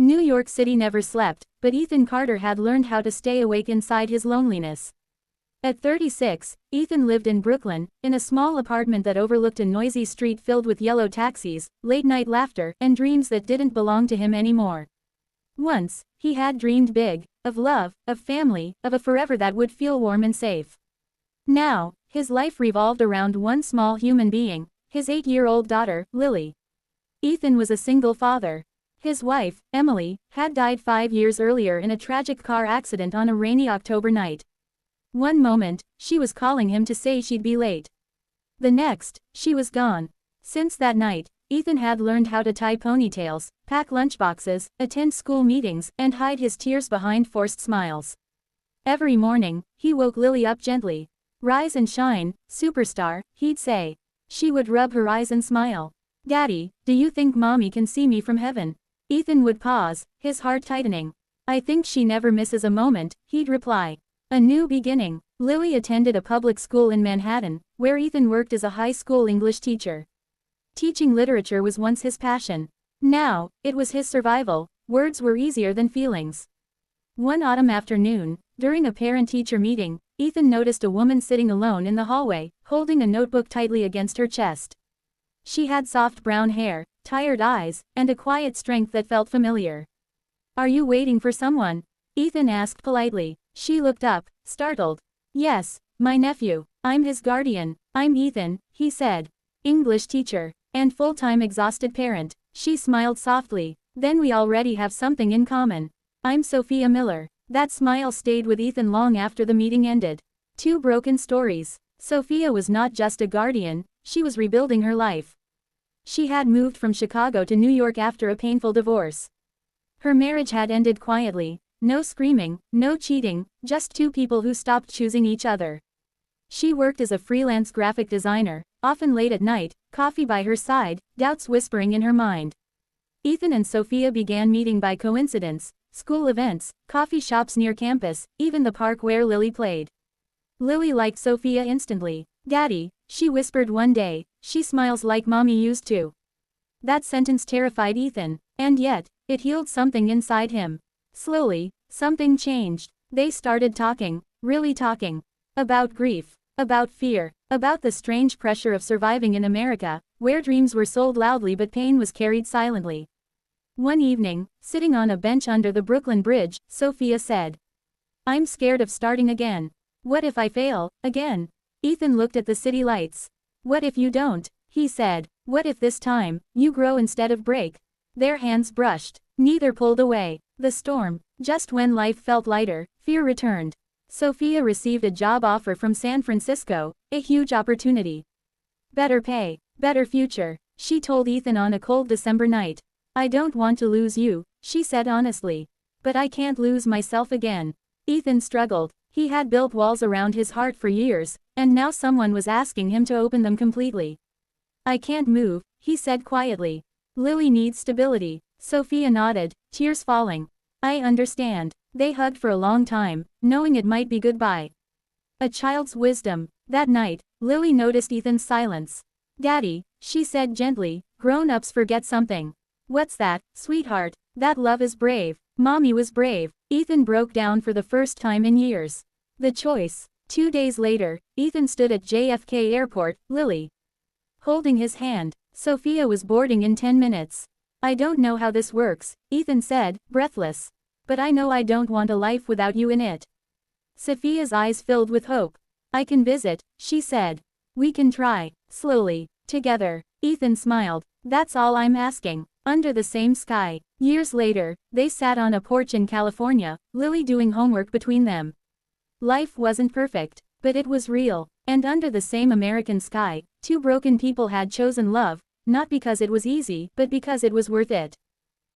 New York City never slept, but Ethan Carter had learned how to stay awake inside his loneliness. At 36, Ethan lived in Brooklyn, in a small apartment that overlooked a noisy street filled with yellow taxis, late-night laughter, and dreams that didn't belong to him anymore. Once, he had dreamed big, of love, of family, of a forever that would feel warm and safe. Now, his life revolved around one small human being, his 8-year-old daughter, Lily. Ethan was a single father. His wife, Emily, had died 5 years earlier in a tragic car accident on a rainy October night. One moment, she was calling him to say she'd be late. The next, she was gone. Since that night, Ethan had learned how to tie ponytails, pack lunchboxes, attend school meetings, and hide his tears behind forced smiles. Every morning, he woke Lily up gently. "Rise and shine, superstar," he'd say. She would rub her eyes and smile. "Daddy, do you think Mommy can see me from heaven?" Ethan would pause, his heart tightening. "I think she never misses a moment," he'd reply. A new beginning. Lily attended a public school in Manhattan, where Ethan worked as a high school English teacher. Teaching literature was once his passion. Now, it was his survival. Words were easier than feelings. One autumn afternoon, during a parent-teacher meeting, Ethan noticed a woman sitting alone in the hallway, holding a notebook tightly against her chest. She had soft brown hair, tired eyes, and a quiet strength that felt familiar. "Are you waiting for someone?" Ethan asked politely. She looked up, startled. "Yes, my nephew. I'm his guardian." "I'm Ethan," he said. "English teacher. And full-time exhausted parent." She smiled softly. "Then we already have something in common. I'm Sophia Miller." That smile stayed with Ethan long after the meeting ended. Two broken stories. Sophia was not just a guardian, she was rebuilding her life. She had moved from Chicago to New York after a painful divorce. Her marriage had ended quietly. No screaming, no cheating, just two people who stopped choosing each other. She worked as a freelance graphic designer, often late at night, coffee by her side, doubts whispering in her mind. Ethan and Sophia began meeting by coincidence, school events, coffee shops near campus, even the park where Lily played. Lily liked Sophia instantly. "Daddy," she whispered one day, "she smiles like Mommy used to." That sentence terrified Ethan, and yet, it healed something inside him. Slowly, something changed. They started talking, really talking. About grief, about fear, about the strange pressure of surviving in America, where dreams were sold loudly but pain was carried silently. One evening, sitting on a bench under the Brooklyn Bridge, Sophia said, "I'm scared of starting again. What if I fail, again?" Ethan looked at the city lights. "What if you don't?" he said. "What if this time, you grow instead of break?" Their hands brushed. Neither pulled away. The storm. Just when life felt lighter, fear returned. Sophia received a job offer from San Francisco, a huge opportunity. Better pay, better future, she told Ethan on a cold December night. "I don't want to lose you," she said honestly. "But I can't lose myself again." Ethan struggled. He had built walls around his heart for years, and now someone was asking him to open them completely. "I can't move," he said quietly. "Lily needs stability." Sophia nodded, tears falling. "I understand." They hugged for a long time, knowing it might be goodbye. A child's wisdom. That night, Lily noticed Ethan's silence. "Daddy," she said gently, "grown-ups forget something." "What's that, sweetheart?" "That love is brave." Mommy was brave. Ethan broke down for the first time in years. The choice. 2 days later, Ethan stood at JFK Airport, Lily holding his hand. Sophia was boarding in 10 minutes. "I don't know how this works," Ethan said, breathless. "But I know I don't want a life without you in it." Sophia's eyes filled with hope. "I can visit," she said. "We can try, slowly, together." Ethan smiled. "That's all I'm asking." Under the same sky. Years later, they sat on a porch in California, Lily doing homework between them. Life wasn't perfect, but it was real. And under the same American sky, two broken people had chosen love, not because it was easy, but because it was worth it.